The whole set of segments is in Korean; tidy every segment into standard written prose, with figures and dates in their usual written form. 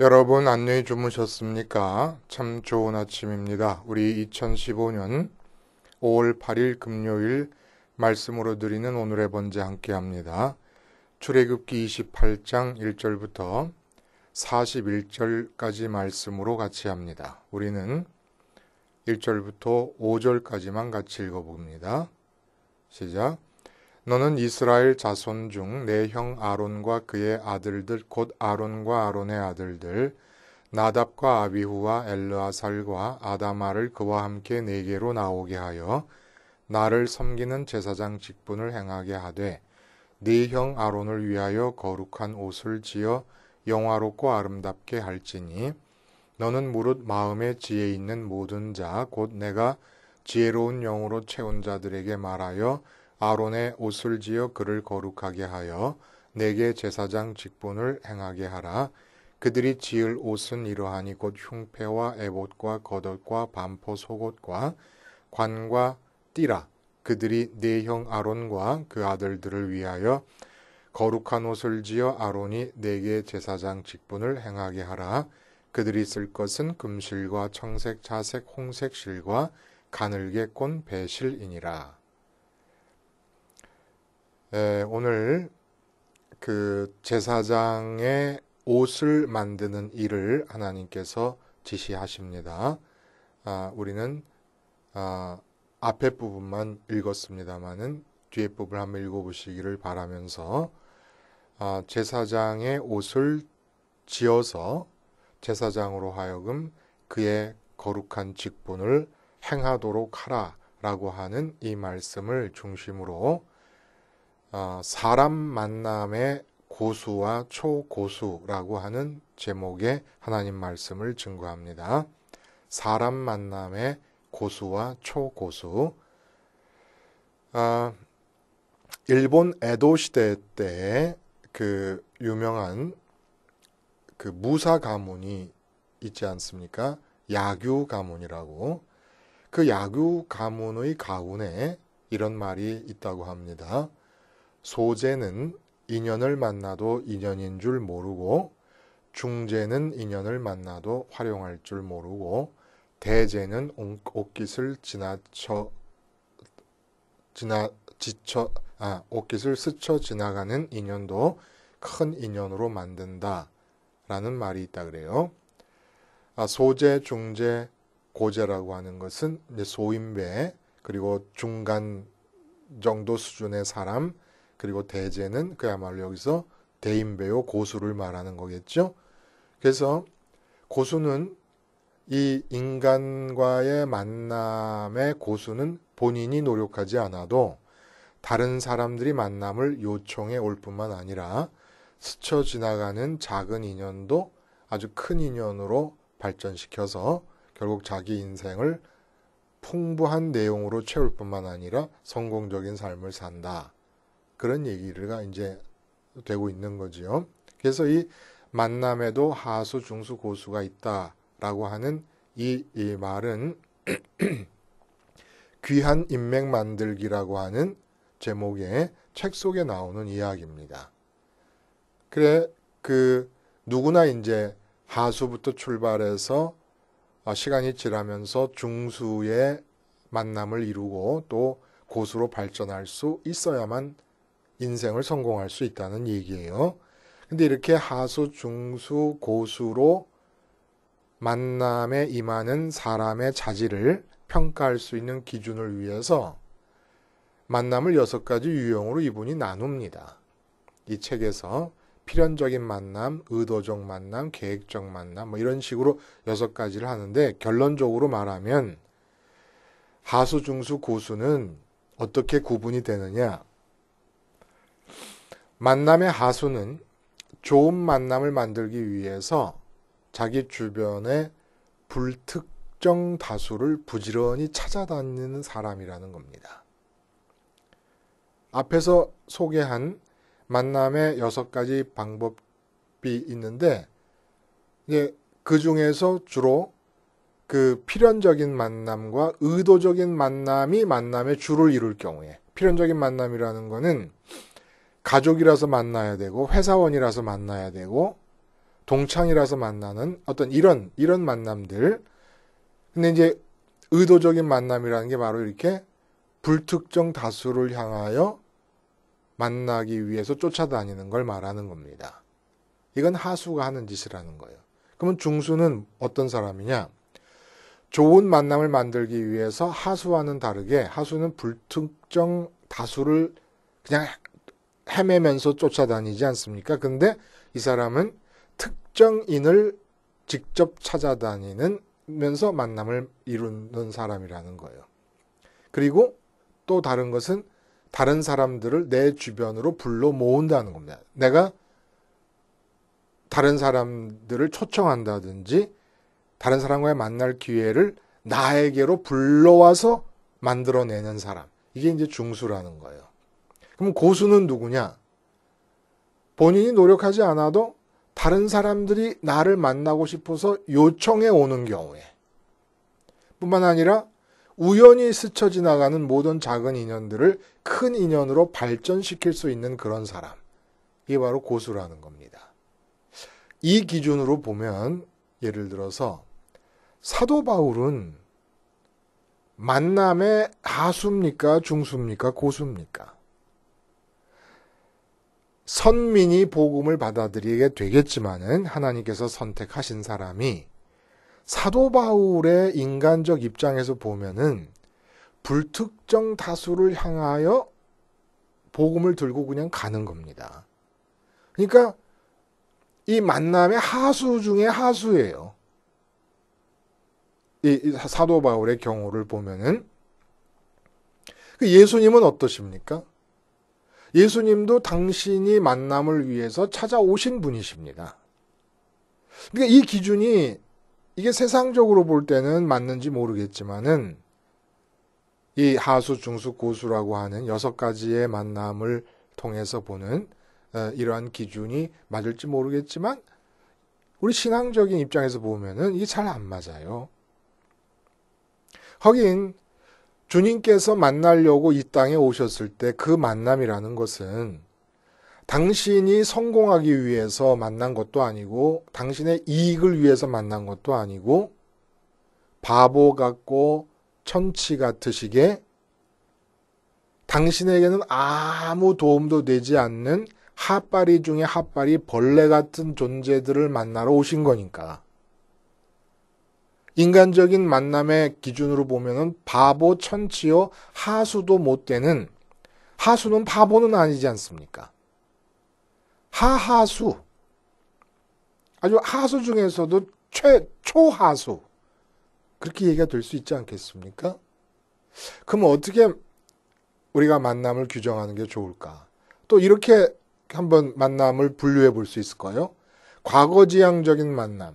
여러분 안녕히 주무셨습니까? 참 좋은 아침입니다. 우리 2015년 5월 8일 금요일 말씀으로 드리는 오늘의 번제 함께 합니다. 출애굽기 28장 1절부터 41절까지 말씀으로 같이 합니다. 우리는 1절부터 5절까지만 같이 읽어봅니다. 시작. 너는 이스라엘 자손 중 내 형 아론과 그의 아들들 곧 아론과 아론의 아들들 나답과 아비후와 엘르아살과 아다마를 그와 함께 내게로 나오게 하여 나를 섬기는 제사장 직분을 행하게 하되 네 형 아론을 위하여 거룩한 옷을 지어 영화롭고 아름답게 할지니 너는 무릇 마음에 지혜 있는 모든 자 곧 내가 지혜로운 영으로 채운 자들에게 말하여 아론의 옷을 지어 그를 거룩하게 하여 내게 제사장 직분을 행하게 하라. 그들이 지을 옷은 이러하니 곧 흉패와 에봇과 겉옷과 반포 속옷과 관과 띠라. 그들이 네 형 아론과 그 아들들을 위하여 거룩한 옷을 지어 아론이 내게 제사장 직분을 행하게 하라. 그들이 쓸 것은 금실과 청색, 자색, 홍색 실과 가늘게 꼰 배실이니라. 오늘 그 제사장의 옷을 만드는 일을 하나님께서 지시하십니다. 우리는 앞에 부분만 읽었습니다마는 뒤에 부분을 한번 읽어보시기를 바라면서 제사장의 옷을 지어서 제사장으로 하여금 그의 거룩한 직분을 행하도록 하라라고 하는 이 말씀을 중심으로 사람 만남의 고수와 초고수라고 하는 제목의 하나님 말씀을 증거합니다. 사람 만남의 고수와 초고수. 일본 에도 시대 때 그 유명한 그 무사 가문이 있지 않습니까? 야규 가문이라고. 그 야규 가문의 가운에 이런 말이 있다고 합니다. 소재는 인연을 만나도 인연인 줄 모르고, 중재는 인연을 만나도 활용할 줄 모르고, 대재는 옷깃을 옷깃을 스쳐 지나가는 인연도 큰 인연으로 만든다 라는 말이 있다 그래요. 소재, 중재, 고재라고 하는 것은 이제 소인배, 그리고 중간 정도 수준의 사람, 그리고 대재는 그야말로 여기서 대인배요 고수를 말하는 거겠죠. 그래서 고수는 이 인간과의 만남의 고수는 본인이 노력하지 않아도 다른 사람들이 만남을 요청해 올 뿐만 아니라 스쳐 지나가는 작은 인연도 아주 큰 인연으로 발전시켜서 결국 자기 인생을 풍부한 내용으로 채울 뿐만 아니라 성공적인 삶을 산다. 그런 얘기가 이제 되고 있는 거지요. 그래서 이 만남에도 하수, 중수, 고수가 있다라고 하는 이 말은 귀한 인맥 만들기라고 하는 제목의 책 속에 나오는 이야기입니다. 그래 그 누구나 이제 하수부터 출발해서 시간이 지나면서 중수의 만남을 이루고 또 고수로 발전할 수 있어야만 인생을 성공할 수 있다는 얘기예요. 근데 이렇게 하수, 중수, 고수로 만남에 임하는 사람의 자질을 평가할 수 있는 기준을 위해서 만남을 6가지 유형으로 이분이 나눕니다. 이 책에서 필연적인 만남, 의도적 만남, 계획적 만남 뭐 이런 식으로 6가지를 하는데 결론적으로 말하면 하수, 중수, 고수는 어떻게 구분이 되느냐? 만남의 하수는 좋은 만남을 만들기 위해서 자기 주변에 불특정 다수를 부지런히 찾아다니는 사람이라는 겁니다. 앞에서 소개한 만남의 6가지 방법이 있는데 그 중에서 주로 그 필연적인 만남과 의도적인 만남이 만남의 주를 이룰 경우에, 필연적인 만남이라는 거는 가족이라서 만나야 되고 회사원이라서 만나야 되고 동창이라서 만나는 어떤 이런 만남들. 근데 이제 의도적인 만남이라는 게 바로 이렇게 불특정 다수를 향하여 만나기 위해서 쫓아다니는 걸 말하는 겁니다. 이건 하수가 하는 짓이라는 거예요. 그러면 중수는 어떤 사람이냐? 좋은 만남을 만들기 위해서 하수와는 다르게 하수는 불특정 다수를 그냥 헤매면서 쫓아다니지 않습니까? 근데 이 사람은 특정인을 직접 찾아다니면서 만남을 이루는 사람이라는 거예요. 그리고 또 다른 것은 다른 사람들을 내 주변으로 불러 모은다는 겁니다. 내가 다른 사람들을 초청한다든지 다른 사람과의 만날 기회를 나에게로 불러와서 만들어내는 사람. 이게 이제 중수라는 거예요. 그럼 고수는 누구냐? 본인이 노력하지 않아도 다른 사람들이 나를 만나고 싶어서 요청해 오는 경우에 뿐만 아니라 우연히 스쳐 지나가는 모든 작은 인연들을 큰 인연으로 발전시킬 수 있는 그런 사람. 이게 바로 고수라는 겁니다. 이 기준으로 보면 예를 들어서 사도 바울은 만남의 하수입니까? 중수입니까? 고수입니까? 선민이 복음을 받아들이게 되겠지만은 하나님께서 선택하신 사람이 사도 바울의 인간적 입장에서 보면은 불특정 다수를 향하여 복음을 들고 그냥 가는 겁니다. 그러니까 이 만남의 하수 중에 하수예요. 이 사도 바울의 경우를 보면은 예수님은 어떠십니까? 예수님도 당신이 만남을 위해서 찾아오신 분이십니다. 그러니까 이 기준이 이게 세상적으로 볼 때는 맞는지 모르겠지만은 이 하수, 중수, 고수라고 하는 6가지의 만남을 통해서 보는 이러한 기준이 맞을지 모르겠지만 우리 신앙적인 입장에서 보면은 이게 잘 안 맞아요. 하긴 주님께서 만나려고 이 땅에 오셨을 때 그 만남이라는 것은 당신이 성공하기 위해서 만난 것도 아니고 당신의 이익을 위해서 만난 것도 아니고 바보 같고 천치 같으시게 당신에게는 아무 도움도 되지 않는 핫바리 중에 핫바리 벌레 같은 존재들을 만나러 오신 거니까. 인간적인 만남의 기준으로 보면은 바보 천치요 하수도 못 되는, 하수는 바보는 아니지 않습니까? 하하수, 아주 하수 중에서도 초하수, 그렇게 얘기가 될 수 있지 않겠습니까? 그럼 어떻게 우리가 만남을 규정하는 게 좋을까? 또 이렇게 한번 만남을 분류해 볼 수 있을까요? 과거지향적인 만남,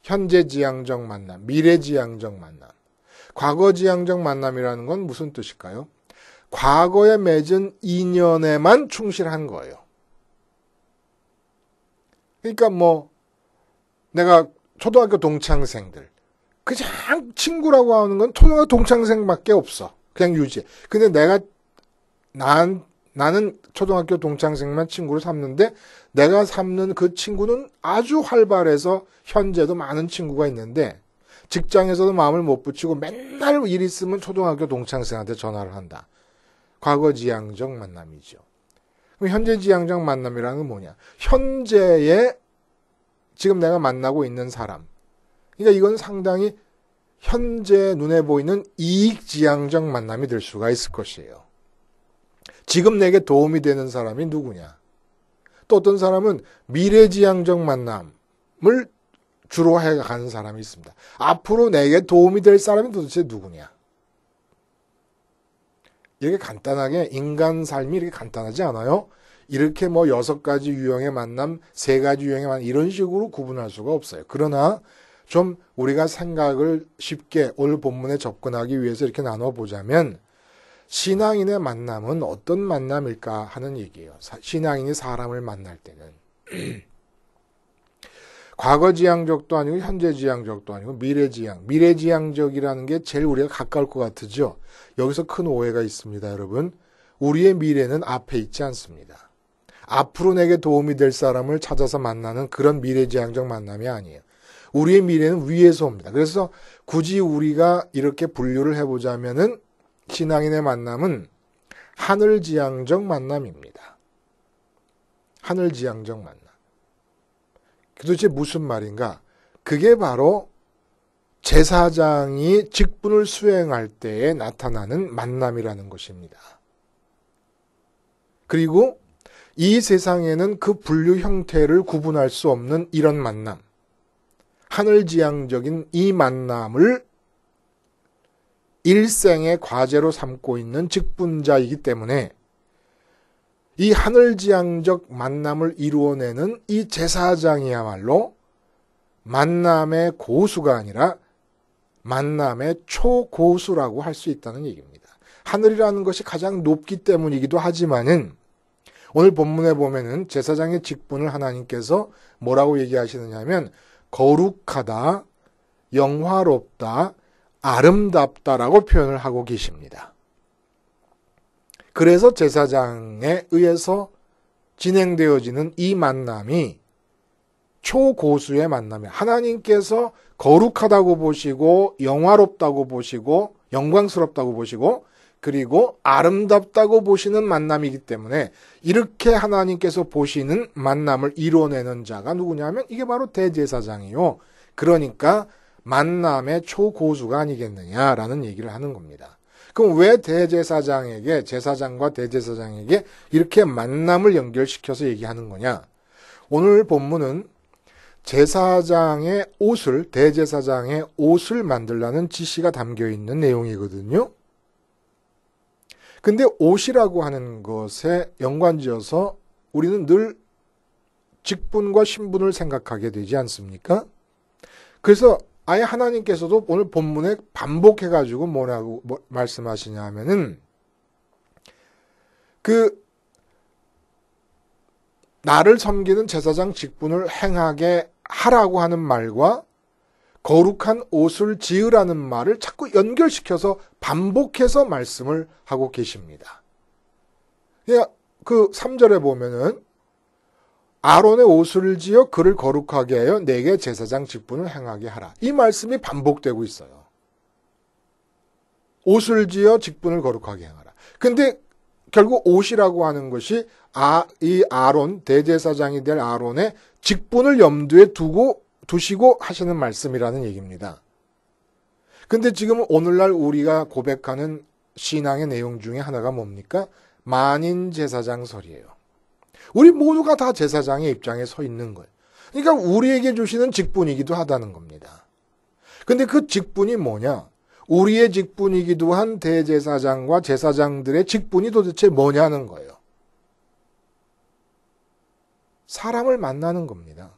현재지향적 만남, 미래지향적 만남. 과거지향적 만남이라는 건 무슨 뜻일까요? 과거에 맺은 인연에만 충실한 거예요. 그러니까 내가 초등학교 동창생들, 그냥 친구라고 하는 건 초등학교 동창생밖에 없어. 그냥 유지해. 근데 나는 초등학교 동창생만 친구로 삼는데 내가 삼는 그 친구는 아주 활발해서 현재도 많은 친구가 있는데 직장에서도 마음을 못 붙이고 맨날 일 있으면 초등학교 동창생한테 전화를 한다. 과거지향적 만남이죠. 그럼 현재지향적 만남이라는 건 뭐냐? 현재에 지금 내가 만나고 있는 사람. 그러니까 이건 상당히 현재 눈에 보이는 이익지향적 만남이 될 수가 있을 것이에요. 지금 내게 도움이 되는 사람이 누구냐? 또 어떤 사람은 미래지향적 만남을 주로 해가는 사람이 있습니다. 앞으로 내게 도움이 될 사람이 도대체 누구냐? 이렇게 간단하게 인간 삶이 이렇게 간단하지 않아요? 이렇게 6가지 유형의 만남, 3가지 유형의 만남 이런 식으로 구분할 수가 없어요. 그러나 좀 우리가 생각을 쉽게 오늘 본문에 접근하기 위해서 이렇게 나눠보자면 신앙인의 만남은 어떤 만남일까 하는 얘기예요. 신앙인이 사람을 만날 때는 과거지향적도 아니고 현재지향적도 아니고 미래지향. 미래지향적이라는 게 제일 우리가 가까울 것 같으죠. 여기서 큰 오해가 있습니다, 여러분. 우리의 미래는 앞에 있지 않습니다. 앞으로 내게 도움이 될 사람을 찾아서 만나는 그런 미래지향적 만남이 아니에요. 우리의 미래는 위에서 옵니다. 그래서 굳이 우리가 이렇게 분류를 해보자면은 신앙인의 만남은 하늘지향적 만남입니다. 하늘지향적 만남. 도대체 무슨 말인가? 그게 바로 제사장이 직분을 수행할 때에 나타나는 만남이라는 것입니다. 그리고 이 세상에는 그 분류 형태를 구분할 수 없는 이런 만남, 하늘지향적인 이 만남을 일생의 과제로 삼고 있는 직분자이기 때문에 이 하늘지향적 만남을 이루어내는 이 제사장이야말로 만남의 고수가 아니라 만남의 초고수라고 할 수 있다는 얘기입니다. 하늘이라는 것이 가장 높기 때문이기도 하지만은 오늘 본문에 보면은 제사장의 직분을 하나님께서 뭐라고 얘기하시느냐 하면 거룩하다, 영화롭다, 아름답다라고 표현을 하고 계십니다. 그래서 제사장에 의해서 진행되어지는 이 만남이 초고수의 만남이에요. 하나님께서 거룩하다고 보시고 영화롭다고 보시고 영광스럽다고 보시고 그리고 아름답다고 보시는 만남이기 때문에 이렇게 하나님께서 보시는 만남을 이뤄내는 자가 누구냐면 이게 바로 대제사장이요. 그러니까 만남의 초고수가 아니겠느냐라는 얘기를 하는 겁니다. 그럼 왜 대제사장에게 제사장과 대제사장에게 이렇게 만남을 연결시켜서 얘기하는 거냐? 오늘 본문은 제사장의 옷을 대제사장의 옷을 만들라는 지시가 담겨 있는 내용이거든요. 근데 옷이라고 하는 것에 연관지어서 우리는 늘 직분과 신분을 생각하게 되지 않습니까? 그래서 아예 하나님께서도 오늘 본문에 반복해가지고 뭐라고 말씀하시냐 하면은 나를 섬기는 제사장 직분을 행하게 하라고 하는 말과 거룩한 옷을 지으라는 말을 자꾸 연결시켜서 반복해서 말씀을 하고 계십니다. 그 3절에 보면은 아론의 옷을 지어 그를 거룩하게 하여 내게 제사장 직분을 행하게 하라. 이 말씀이 반복되고 있어요. 옷을 지어 직분을 거룩하게 행하라. 근데 결국 옷이라고 하는 것이 이 아론, 대제사장이 될 아론의 직분을 염두에 두시고 하시는 말씀이라는 얘기입니다. 근데 지금 오늘날 우리가 고백하는 신앙의 내용 중에 하나가 뭡니까? 만인 제사장설이에요. 우리 모두가 다 제사장의 입장에 서 있는 거예요. 그러니까 우리에게 주시는 직분이기도 하다는 겁니다. 근데 그 직분이 뭐냐? 우리의 직분이기도 한 대제사장과 제사장들의 직분이 도대체 뭐냐는 거예요. 사람을 만나는 겁니다.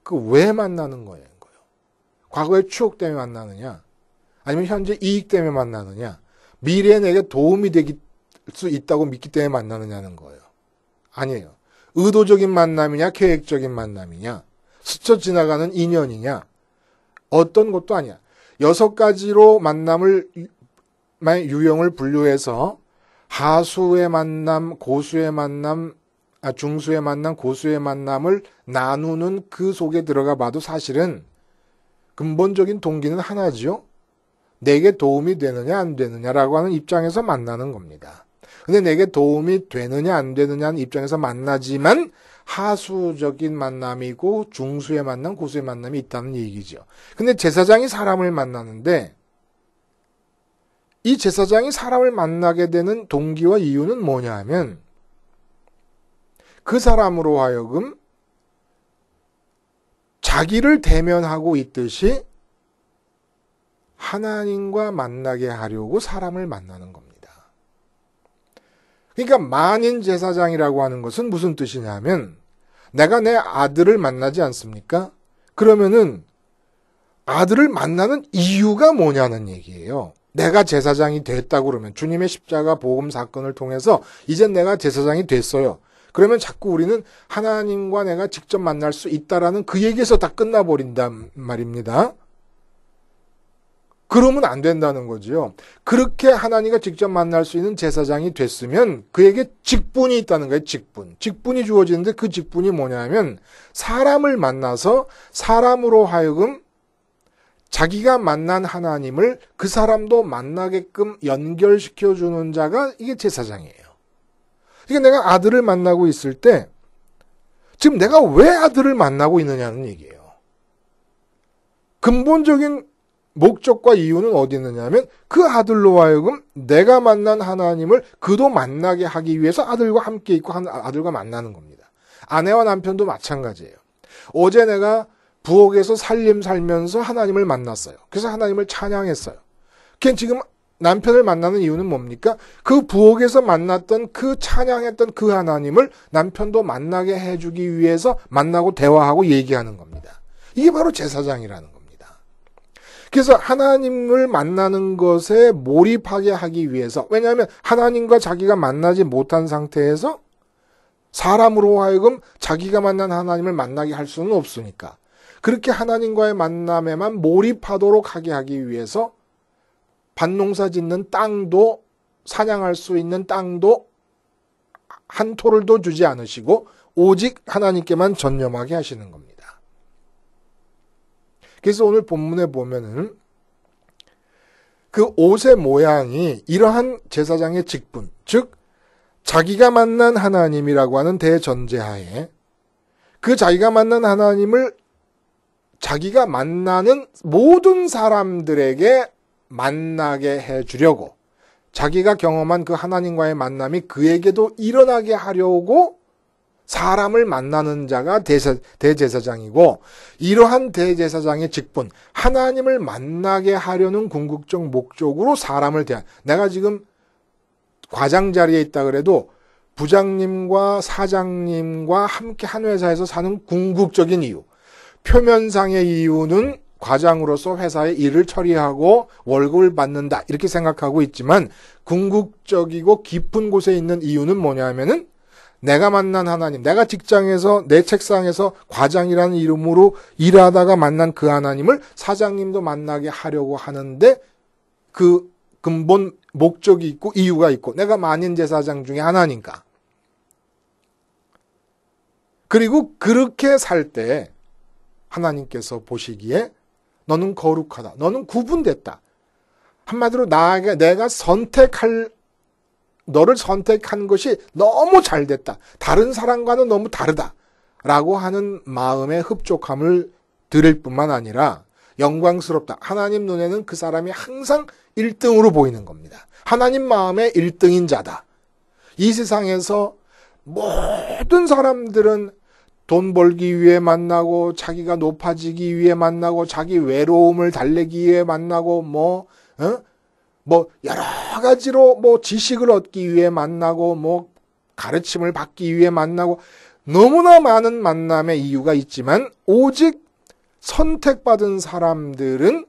그 왜 만나는 거예요? 과거의 추억 때문에 만나느냐? 아니면 현재 이익 때문에 만나느냐? 미래에 내게 도움이 될 수 있다고 믿기 때문에 만나느냐는 거예요. 아니에요. 의도적인 만남이냐, 계획적인 만남이냐, 스쳐 지나가는 인연이냐, 어떤 것도 아니야. 6가지로 만남을, 유형을 분류해서 하수의 만남, 고수의 만남, 중수의 만남, 고수의 만남을 나누는 그 속에 들어가 봐도 사실은 근본적인 동기는 하나지요. 내게 도움이 되느냐 안 되느냐라고 하는 입장에서 만나는 겁니다. 근데 내게 도움이 되느냐 안 되느냐는 입장에서 만나지만 하수적인 만남이고 중수의 만남, 고수의 만남이 있다는 얘기죠. 근데 제사장이 사람을 만나는데 이 제사장이 사람을 만나게 되는 동기와 이유는 뭐냐 하면 그 사람으로 하여금 자기를 대면하고 있듯이 하나님과 만나게 하려고 사람을 만나는 겁니다. 그러니까 만인 제사장이라고 하는 것은 무슨 뜻이냐면 내가 내 아들을 만나지 않습니까? 그러면은 아들을 만나는 이유가 뭐냐는 얘기예요. 내가 제사장이 됐다고 그러면 주님의 십자가 복음 사건을 통해서 이제 내가 제사장이 됐어요. 그러면 자꾸 우리는 하나님과 내가 직접 만날 수 있다라는 그 얘기에서 다 끝나버린단 말입니다. 그러면 안 된다는 거지요. 그렇게 하나님과 직접 만날 수 있는 제사장이 됐으면 그에게 직분이 있다는 거예요. 직분이 주어지는데 그 직분이 뭐냐면 사람을 만나서 사람으로 하여금 자기가 만난 하나님을 그 사람도 만나게끔 연결시켜주는 자가 이게 제사장이에요. 그러니까 내가 아들을 만나고 있을 때 지금 내가 왜 아들을 만나고 있느냐는 얘기예요. 근본적인 목적과 이유는 어디 있느냐면 그 아들로 하여금 내가 만난 하나님을 그도 만나게 하기 위해서 아들과 함께 있고 아들과 만나는 겁니다. 아내와 남편도 마찬가지예요. 어제 내가 부엌에서 살면서 하나님을 만났어요. 그래서 하나님을 찬양했어요. 걔 지금 남편을 만나는 이유는 뭡니까? 그 부엌에서 만났던 그 찬양했던 그 하나님을 남편도 만나게 해주기 위해서 만나고 대화하고 얘기하는 겁니다. 이게 바로 제사장이라는 겁니다. 그래서 하나님을 만나는 것에 몰입하게 하기 위해서, 왜냐하면 하나님과 자기가 만나지 못한 상태에서 사람으로 하여금 자기가 만난 하나님을 만나게 할 수는 없으니까 그렇게 하나님과의 만남에만 몰입하도록 하게 하기 위해서 밭농사 짓는 땅도, 사냥할 수 있는 땅도 한 토를도 주지 않으시고 오직 하나님께만 전념하게 하시는 겁니다. 그래서 오늘 본문에 보면은 그 옷의 모양이 이러한 제사장의 직분, 즉 자기가 만난 하나님이라고 하는 대전제하에 그 자기가 만난 하나님을 자기가 만나는 모든 사람들에게 만나게 해주려고, 자기가 경험한 그 하나님과의 만남이 그에게도 일어나게 하려고 사람을 만나는 자가 대제사장이고, 이러한 대제사장의 직분, 하나님을 만나게 하려는 궁극적 목적으로 사람을 내가 지금 과장 자리에 있다 그래도 부장님과 사장님과 함께 한 회사에서 사는 궁극적인 이유, 표면상의 이유는 과장으로서 회사의 일을 처리하고 월급을 받는다 이렇게 생각하고 있지만 궁극적이고 깊은 곳에 있는 이유는 뭐냐면은 내가 만난 하나님, 내가 직장에서 내 책상에서 과장이라는 이름으로 일하다가 만난 그 하나님을 사장님도 만나게 하려고 하는데 그 근본 목적이 있고 이유가 있고 내가 만인 제사장 중에 하나니까. 그리고 그렇게 살 때 하나님께서 보시기에 너는 거룩하다, 너는 구분됐다. 한마디로 내가 너를 선택한 것이 너무 잘 됐다. 다른 사람과는 너무 다르다. 라고 하는 마음의 흡족함을 드릴 뿐만 아니라 영광스럽다. 하나님 눈에는 그 사람이 항상 1등으로 보이는 겁니다. 하나님 마음의 1등인 자다. 이 세상에서 모든 사람들은 돈 벌기 위해 만나고 자기가 높아지기 위해 만나고 자기 외로움을 달래기 위해 만나고 여러 가지로 지식을 얻기 위해 만나고 가르침을 받기 위해 만나고 너무나 많은 만남의 이유가 있지만 오직 선택받은 사람들은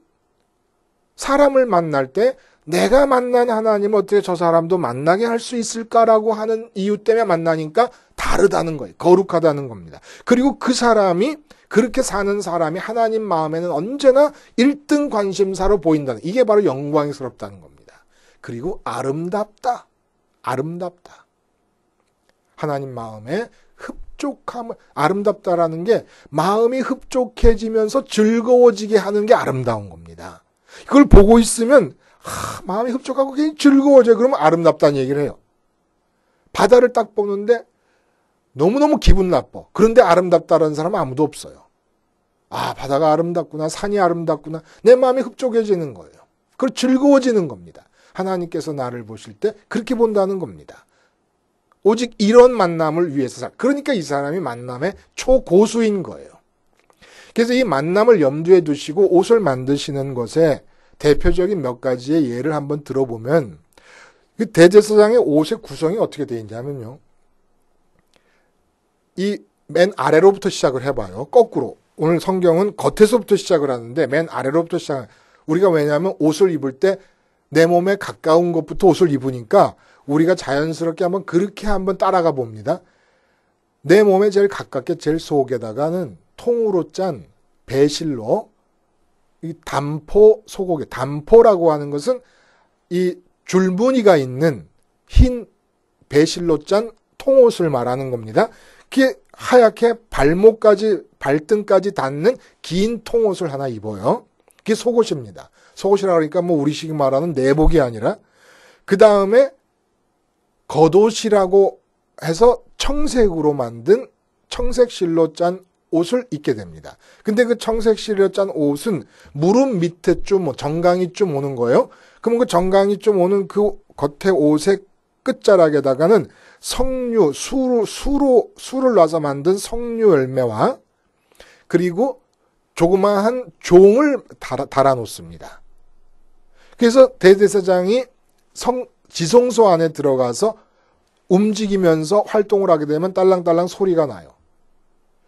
사람을 만날 때 내가 만난 하나님을 어떻게 저 사람도 만나게 할 수 있을까라고 하는 이유 때문에 만나니까 다르다는 거예요. 거룩하다는 겁니다. 그리고 그 사람이 그렇게 사는 사람이 하나님 마음에는 언제나 1등 관심사로 보인다는, 이게 바로 영광스럽다는 겁니다. 그리고 아름답다. 하나님 마음에 흡족함을, 아름답다라는 게 마음이 흡족해지면서 즐거워지게 하는 게 아름다운 겁니다. 그걸 보고 있으면 마음이 흡족하고 굉장히 즐거워져요. 그러면 아름답다는 얘기를 해요. 바다를 딱 보는데 너무너무 기분 나빠. 그런데 아름답다라는 사람은 아무도 없어요. 바다가 아름답구나, 산이 아름답구나. 내 마음이 흡족해지는 거예요. 그걸 즐거워지는 겁니다. 하나님께서 나를 보실 때 그렇게 본다는 겁니다. 오직 이런 만남을 위해서 그러니까 이 사람이 만남의 초고수인 거예요. 그래서 이 만남을 염두에 두시고 옷을 만드시는 것에 대표적인 몇 가지의 예를 한번 들어보면 그 대제사장의 옷의 구성이 어떻게 되어 있냐면요. 이 맨 아래로부터 시작을 해봐요. 거꾸로. 오늘 성경은 겉에서부터 시작을 하는데 맨 아래로부터 시작. 우리가 왜냐하면 옷을 입을 때 내 몸에 가까운 것부터 옷을 입으니까 우리가 자연스럽게 그렇게 한번 따라가 봅니다. 내 몸에 제일 가깝게 제일 속에다가는 통으로 짠 배실로 이 단포 소고기, 단포라고 하는 것은 이 줄무늬가 있는 흰 배실로 짠 통옷을 말하는 겁니다. 그게 하얗게 발목까지, 발등까지 닿는 긴 통옷을 하나 입어요. 그게 속옷입니다. 속옷이라 그러니까 뭐 우리식 말하는 내복이 아니라, 그 다음에 겉옷이라고 해서 청색으로 만든 청색 실로 짠 옷을 입게 됩니다. 근데 그 청색 실로 짠 옷은 무릎 밑에쯤, 뭐 정강이쯤 오는 거예요. 그러면 그 정강이쯤 오는 그 겉에 옷의 끝자락에다가는 석류, 수를 놔서 만든 석류 열매와 그리고 조그마한 종을 달아 놓습니다. 그래서 대제사장이 지성소 안에 들어가서 움직이면서 활동을 하게 되면 딸랑딸랑 소리가 나요.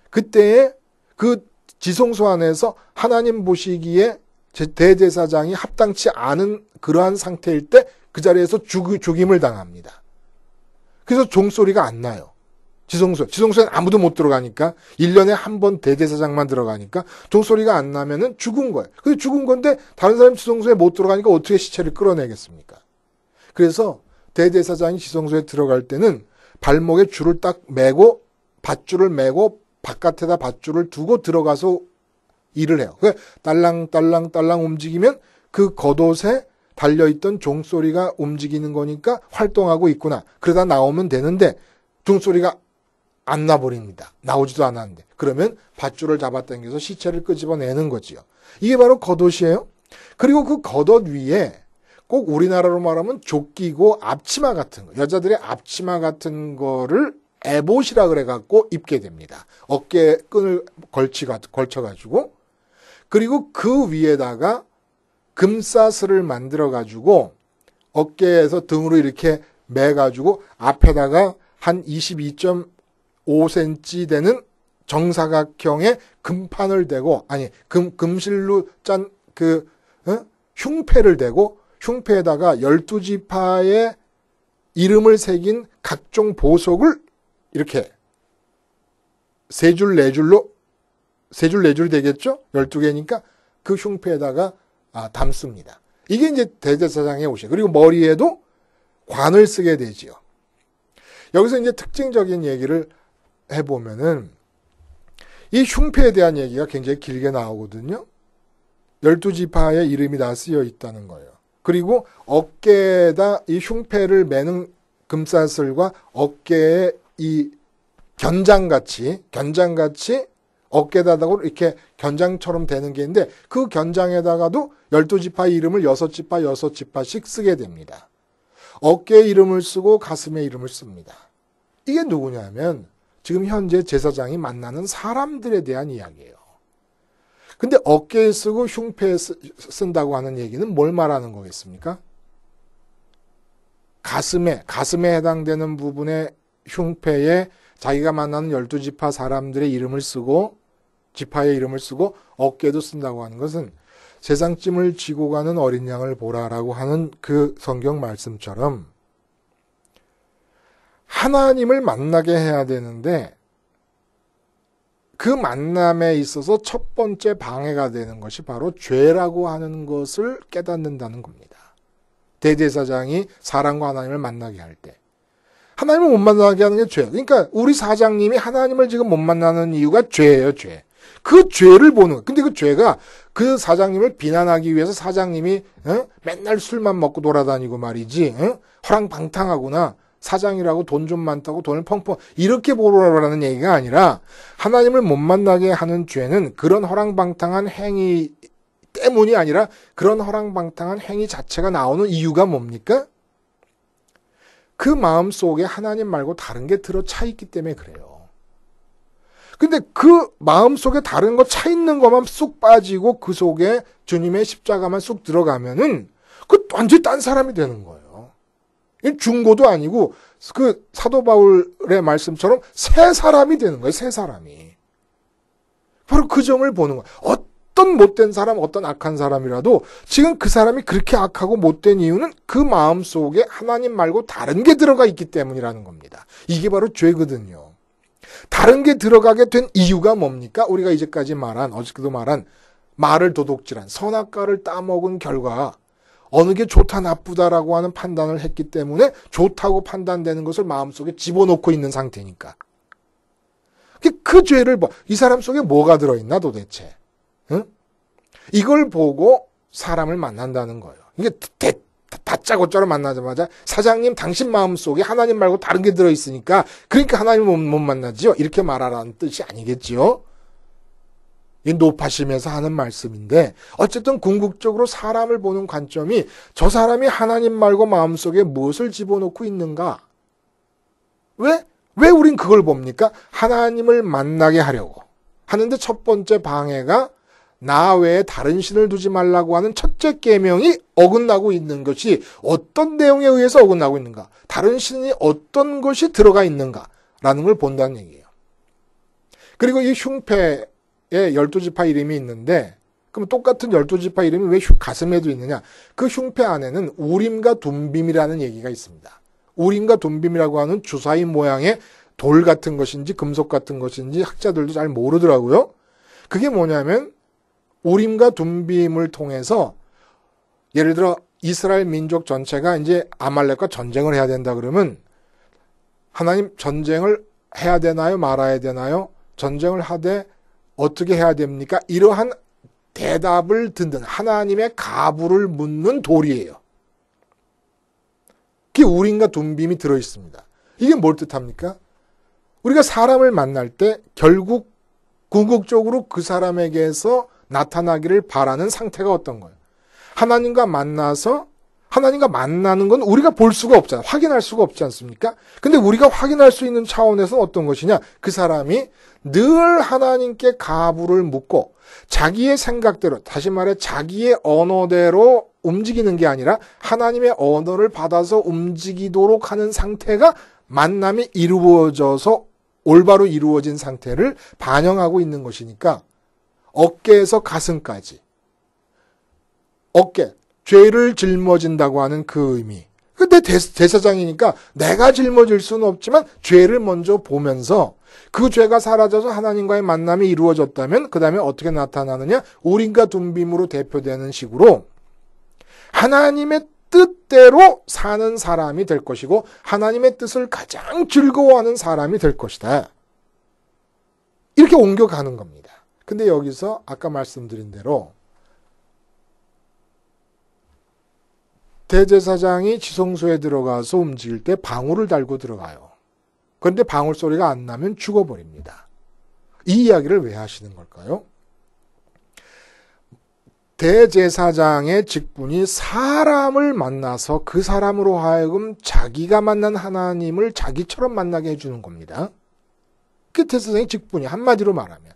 그때에 그 지성소 안에서 하나님 보시기에 대제사장이 합당치 않은 그러한 상태일 때 그 자리에서 죽임을 당합니다. 그래서 종소리가 안 나요. 지성소에는 아무도 못 들어가니까, 1년에 한 번 대제사장만 들어가니까 종소리가 안 나면은 죽은 거예요. 근데 죽은 건데 다른 사람 지성소에 못 들어가니까 어떻게 시체를 끌어내겠습니까? 그래서 대제사장이 지성소에 들어갈 때는 발목에 줄을 딱 매고, 밧줄을 매고 바깥에다 밧줄을 두고 들어가서 일을 해요. 그러니까 딸랑딸랑 움직이면 그 겉옷에 달려있던 종소리가 움직이는 거니까 활동하고 있구나. 그러다 나오면 되는데 종소리가 안 나버립니다. 나오지도 않았는데. 그러면 밧줄을 잡아당겨서 시체를 끄집어내는 거지요. 이게 바로 겉옷이에요. 그리고 그 겉옷 위에 꼭 우리나라로 말하면 조끼고 앞치마 같은 거, 여자들의 앞치마 같은 거를 에봇이라 그래갖고 입게 됩니다. 어깨에 끈을 걸쳐가지고, 그리고 그 위에다가 금사슬을 만들어가지고 어깨에서 등으로 이렇게 매가지고 앞에다가 한 22.5cm 되는 정사각형의 금판을 대고, 금실로 짠 흉패를 대고, 흉패에다가 12지파의 이름을 새긴 각종 보석을 이렇게 세 줄, 네 줄이 되겠죠? 12개니까 그 흉패에다가 담습니다. 이게 이제 대제사장의 옷이에요. 그리고 머리에도 관을 쓰게 되지요. 여기서 이제 특징적인 얘기를 해보면은 이 흉패에 대한 얘기가 굉장히 길게 나오거든요. 12지파의 이름이 다 쓰여 있다는 거예요. 그리고 어깨에다 이 흉패를 매는 금사슬과 어깨에 이 견장같이 어깨에다가 이렇게 견장처럼 되는 게 있는데, 그 견장에다가도 12지파 이름을 6지파씩 쓰게 됩니다. 어깨에 이름을 쓰고 가슴에 이름을 씁니다. 이게 누구냐면 지금 현재 제사장이 만나는 사람들에 대한 이야기예요. 근데 어깨에 쓰고 흉패에 쓴다고 하는 얘기는 뭘 말하는 거겠습니까? 가슴에 해당되는 부분의 흉패에 자기가 만나는 12지파 사람들의 이름을 쓰고, 지파의 이름을 쓰고 어깨에도 쓴다고 하는 것은 세상짐을 지고 가는 어린 양을 보라라고 하는 그 성경 말씀처럼 하나님을 만나게 해야 되는데, 그 만남에 있어서 첫 번째 방해가 되는 것이 바로 죄라고 하는 것을 깨닫는다는 겁니다. 대제사장이 사람과 하나님을 만나게 할 때 하나님을 못 만나게 하는 게 죄예요. 그러니까 우리 사장님이 하나님을 지금 못 만나는 이유가 죄예요, 죄. 그 죄를 보는 거예요. 근데 그 죄가 그 사장님을 비난하기 위해서 사장님이 맨날 술만 먹고 돌아다니고 말이지, 허랑방탕하구나, 사장이라고 돈 좀 많다고 돈을 펑펑 이렇게 보라라는 얘기가 아니라, 하나님을 못 만나게 하는 죄는 그런 허랑방탕한 행위 때문이 아니라 그런 허랑방탕한 행위 자체가 나오는 이유가 뭡니까? 그 마음 속에 하나님 말고 다른 게 들어차 있기 때문에 그래요. 근데 그 마음 속에 다른 거 차 있는 것만 쑥 빠지고 그 속에 주님의 십자가만 쑥 들어가면은 그 완전히 딴 사람이 되는 거예요. 중고도 아니고 그 사도 바울의 말씀처럼 새 사람이 되는 거예요. 새 사람이. 바로 그 점을 보는 거예요. 어떤 못된 사람, 어떤 악한 사람이라도 지금 그 사람이 그렇게 악하고 못된 이유는 그 마음 속에 하나님 말고 다른 게 들어가 있기 때문이라는 겁니다. 이게 바로 죄거든요. 다른 게 들어가게 된 이유가 뭡니까? 우리가 이제까지 말한, 어저께도 말한 말을 도둑질한 선악과를 따먹은 결과 어느 게 좋다 나쁘다라고 하는 판단을 했기 때문에 좋다고 판단되는 것을 마음속에 집어넣고 있는 상태니까. 그 죄를 이 사람 속에 뭐가 들어있나 도대체. 응? 이걸 보고 사람을 만난다는 거예요. 이게 다짜고짜로 만나자마자 사장님 당신 마음속에 하나님 말고 다른 게 들어있으니까 그러니까 하나님을 못 만나지요. 이렇게 말하라는 뜻이 아니겠지요. 이 높아심에서 하는 말씀인데 어쨌든 궁극적으로 사람을 보는 관점이 저 사람이 하나님 말고 마음속에 무엇을 집어넣고 있는가? 왜 우린 그걸 봅니까? 하나님을 만나게 하려고 하는데 첫 번째 방해가 나 외에 다른 신을 두지 말라고 하는 첫째 계명이 어긋나고 있는 것이 어떤 내용에 의해서 어긋나고 있는가? 다른 신이 어떤 것이 들어가 있는가라는 걸 본다는 얘기예요. 그리고 이 흉패에 12지파 이름이 있는데 그럼 똑같은 12지파 이름이 왜 가슴에도 있느냐? 그 흉패 안에는 우림과 둠빔이라는 얘기가 있습니다. 우림과 둠빔이라고 하는 주사위 모양의 돌 같은 것인지 금속 같은 것인지 학자들도 잘 모르더라고요. 그게 뭐냐면 우림과 둠빔을 통해서 예를 들어 이스라엘 민족 전체가 이제 아말렉과 전쟁을 해야 된다 그러면 하나님 전쟁을 해야 되나요? 말아야 되나요? 전쟁을 하되 어떻게 해야 됩니까? 이러한 대답을 듣는 하나님의 가부를 묻는 돌이에요. 그게 우림과 둠빔이 들어있습니다. 이게 뭘 뜻합니까? 우리가 사람을 만날 때 결국 궁극적으로 그 사람에게서 나타나기를 바라는 상태가 어떤 거예요? 하나님과 만나는 건 우리가 볼 수가 없잖아요. 확인할 수가 없지 않습니까? 근데 우리가 확인할 수 있는 차원에서 어떤 것이냐? 그 사람이 늘 하나님께 가부를 묻고 자기의 생각대로, 다시 말해 자기의 언어대로 움직이는 게 아니라 하나님의 언어를 받아서 움직이도록 하는 상태가 만남이 이루어져서 올바로 이루어진 상태를 반영하고 있는 것이니까 어깨에서 가슴까지 죄를 짊어진다고 하는 그 의미. 근데 대사장이니까 내가 짊어질 수는 없지만 죄를 먼저 보면서 그 죄가 사라져서 하나님과의 만남이 이루어졌다면 그 다음에 어떻게 나타나느냐? 우림과 둠빔으로 대표되는 식으로 하나님의 뜻대로 사는 사람이 될 것이고 하나님의 뜻을 가장 즐거워하는 사람이 될 것이다. 이렇게 옮겨가는 겁니다. 근데 여기서 아까 말씀드린 대로 대제사장이 지성소에 들어가서 움직일 때 방울을 달고 들어가요. 그런데 방울 소리가 안 나면 죽어버립니다. 이 이야기를 왜 하시는 걸까요? 대제사장의 직분이 사람을 만나서 그 사람으로 하여금 자기가 만난 하나님을 자기처럼 만나게 해주는 겁니다. 그게 대제사장의 직분이 한마디로 말하면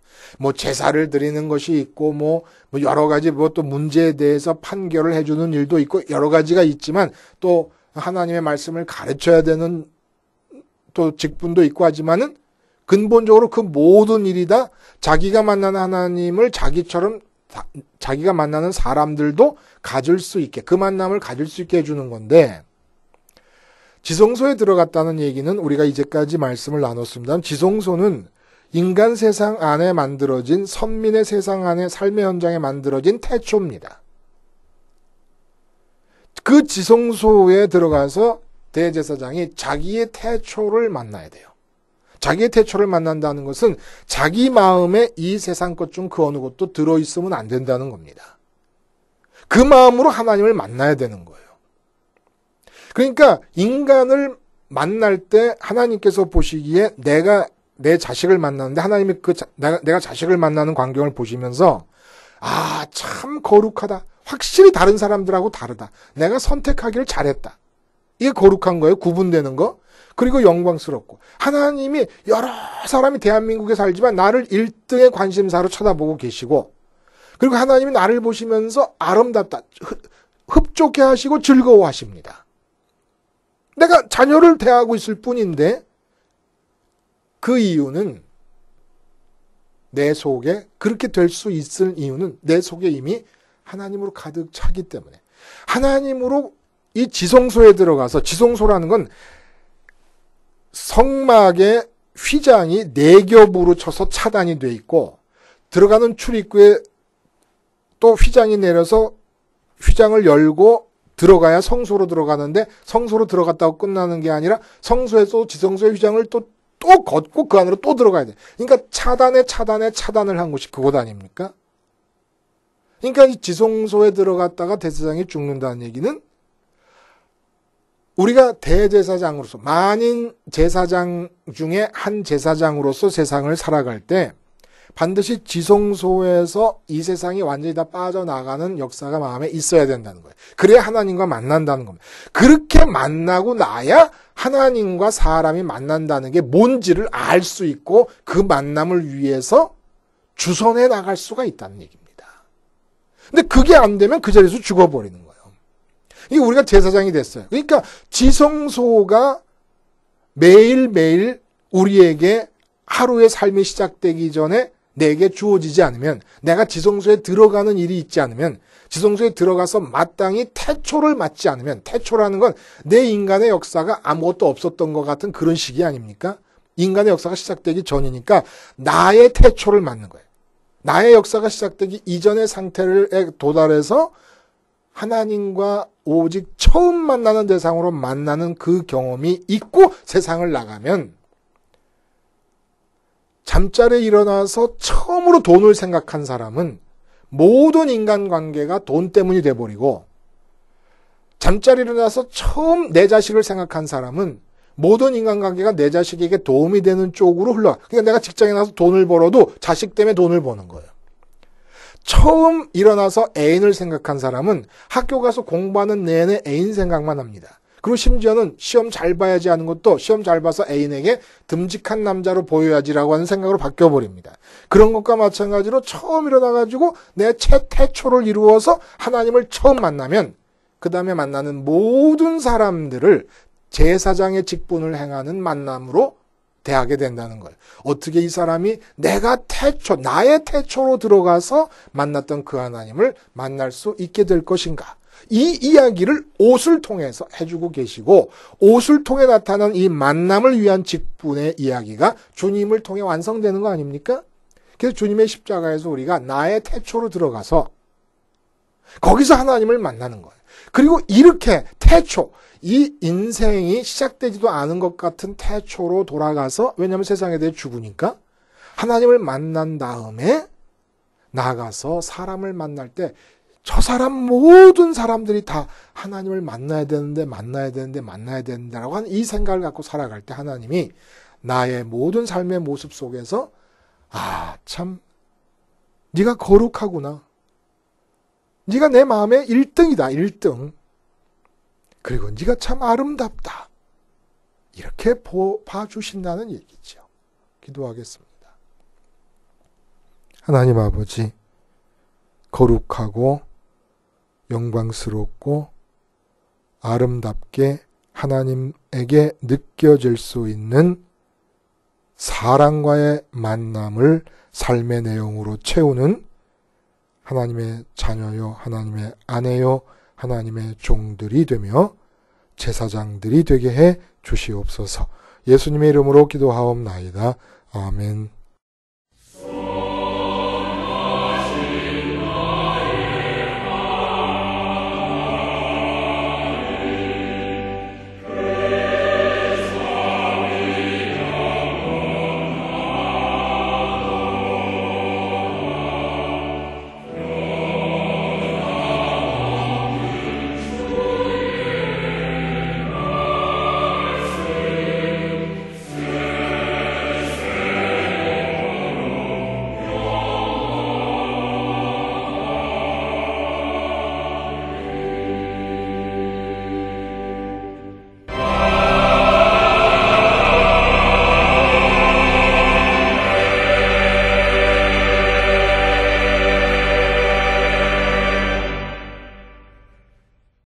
제사를 드리는 것이 있고 여러 가지 또 문제에 대해서 판결을 해주는 일도 있고 여러 가지가 있지만 또 하나님의 말씀을 가르쳐야 되는 또 직분도 있고 하지만은 근본적으로 그 모든 일이 다 자기가 만나는 하나님을 자기가 만나는 사람들도 가질 수 있게 그 만남을 가질 수 있게 해주는 건데 지성소에 들어갔다는 얘기는 우리가 이제까지 말씀을 나눴습니다. 지성소는 인간 세상 안에 만들어진 선민의 세상 안에 삶의 현장에 만들어진 태초입니다. 그 지성소에 들어가서 대제사장이 자기의 태초를 만나야 돼요. 자기의 태초를 만난다는 것은 자기 마음에 이 세상 것 중 그 어느 것도 들어있으면 안 된다는 겁니다. 그 마음으로 하나님을 만나야 되는 거예요. 그러니까 인간을 만날 때 하나님께서 보시기에 내가 내 자식을 만나는데 하나님이 내가 자식을 만나는 광경을 보시면서 참 거룩하다. 확실히 다른 사람들하고 다르다. 내가 선택하기를 잘했다. 이게 거룩한 거예요. 구분되는 거. 그리고 영광스럽고 하나님이 여러 사람이 대한민국에 살지만 나를 1등의 관심사로 쳐다보고 계시고 그리고 하나님이 나를 보시면서 아름답다. 흡족해 하시고 즐거워하십니다. 내가 자녀를 대하고 있을 뿐인데 그 이유는 내 속에 그렇게 될 수 있을 이유는 내 속에 이미 하나님으로 가득 차기 때문에 하나님으로 이 지성소에 들어가서 지성소라는 건 성막의 휘장이 4겹으로 쳐서 차단이 돼 있고 들어가는 출입구에 또 휘장이 내려서 휘장을 열고 들어가야 성소로 들어가는데 성소로 들어갔다고 끝나는 게 아니라 성소에서 지성소의 휘장을 또 걷고 그 안으로 또 들어가야 돼. 그러니까 차단을 한 곳이 그곳 아닙니까? 그러니까 이 지성소에 들어갔다가 대제사장이 죽는다는 얘기는 우리가 대제사장으로서 만인 제사장 중에 한 제사장으로서 세상을 살아갈 때 반드시 지성소에서 이 세상이 완전히 다 빠져나가는 역사가 마음에 있어야 된다는 거예요. 그래야 하나님과 만난다는 겁니다. 그렇게 만나고 나야 하나님과 사람이 만난다는 게 뭔지를 알 수 있고 그 만남을 위해서 주선해 나갈 수가 있다는 얘기입니다. 근데 그게 안 되면 그 자리에서 죽어버리는 거예요. 이게 우리가 제사장이 됐어요. 그러니까 지성소가 매일매일 우리에게 하루의 삶이 시작되기 전에 내게 주어지지 않으면, 내가 지성소에 들어가는 일이 있지 않으면, 지성소에 들어가서 마땅히 태초를 맞지 않으면, 태초라는 건 내 인간의 역사가 아무것도 없었던 것 같은 그런 시기 아닙니까? 인간의 역사가 시작되기 전이니까 나의 태초를 맞는 거예요. 나의 역사가 시작되기 이전의 상태에 도달해서 하나님과 오직 처음 만나는 대상으로 만나는 그 경험이 있고 세상을 나가면, 잠자리에 일어나서 처음으로 돈을 생각한 사람은 모든 인간관계가 돈 때문이 돼버리고, 잠자리에 일어나서 처음 내 자식을 생각한 사람은 모든 인간관계가 내 자식에게 도움이 되는 쪽으로 흘러가. 그러니까 내가 직장에 나가서 돈을 벌어도 자식 때문에 돈을 버는 거예요. 처음 일어나서 애인을 생각한 사람은 학교 가서 공부하는 내내 애인 생각만 합니다. 그리고 심지어는 시험 잘 봐야지 하는 것도 시험 잘 봐서 애인에게 듬직한 남자로 보여야지라고 하는 생각으로 바뀌어버립니다. 그런 것과 마찬가지로 처음 일어나가지고 내 태초를 이루어서 하나님을 처음 만나면 그 다음에 만나는 모든 사람들을 제사장의 직분을 행하는 만남으로 대하게 된다는 거예요. 어떻게 이 사람이 내가 나의 태초로 들어가서 만났던 그 하나님을 만날 수 있게 될 것인가. 이 이야기를 옷을 통해서 해주고 계시고, 옷을 통해 나타난 이 만남을 위한 직분의 이야기가 주님을 통해 완성되는 거 아닙니까? 그래서 주님의 십자가에서 우리가 나의 태초로 들어가서 거기서 하나님을 만나는 거예요. 그리고 이렇게 태초, 이 인생이 시작되지도 않은 것 같은 태초로 돌아가서, 왜냐하면 세상에 대해 죽으니까 하나님을 만난 다음에 나가서 사람을 만날 때 저 사람 모든 사람들이 다 하나님을 만나야 된다라고 하는 이 생각을 갖고 살아갈 때 하나님이 나의 모든 삶의 모습 속에서 참 네가 거룩하구나. 네가 내 마음의 1등이다. 1등. 그리고 네가 참 아름답다. 이렇게 봐주신다는 얘기죠. 기도하겠습니다. 하나님 아버지, 거룩하고 영광스럽고 아름답게 하나님에게 느껴질 수 있는 사랑과의 만남을 삶의 내용으로 채우는 하나님의 자녀요, 하나님의 아내요, 하나님의 종들이 되며 제사장들이 되게 해 주시옵소서. 예수님의 이름으로 기도하옵나이다. 아멘.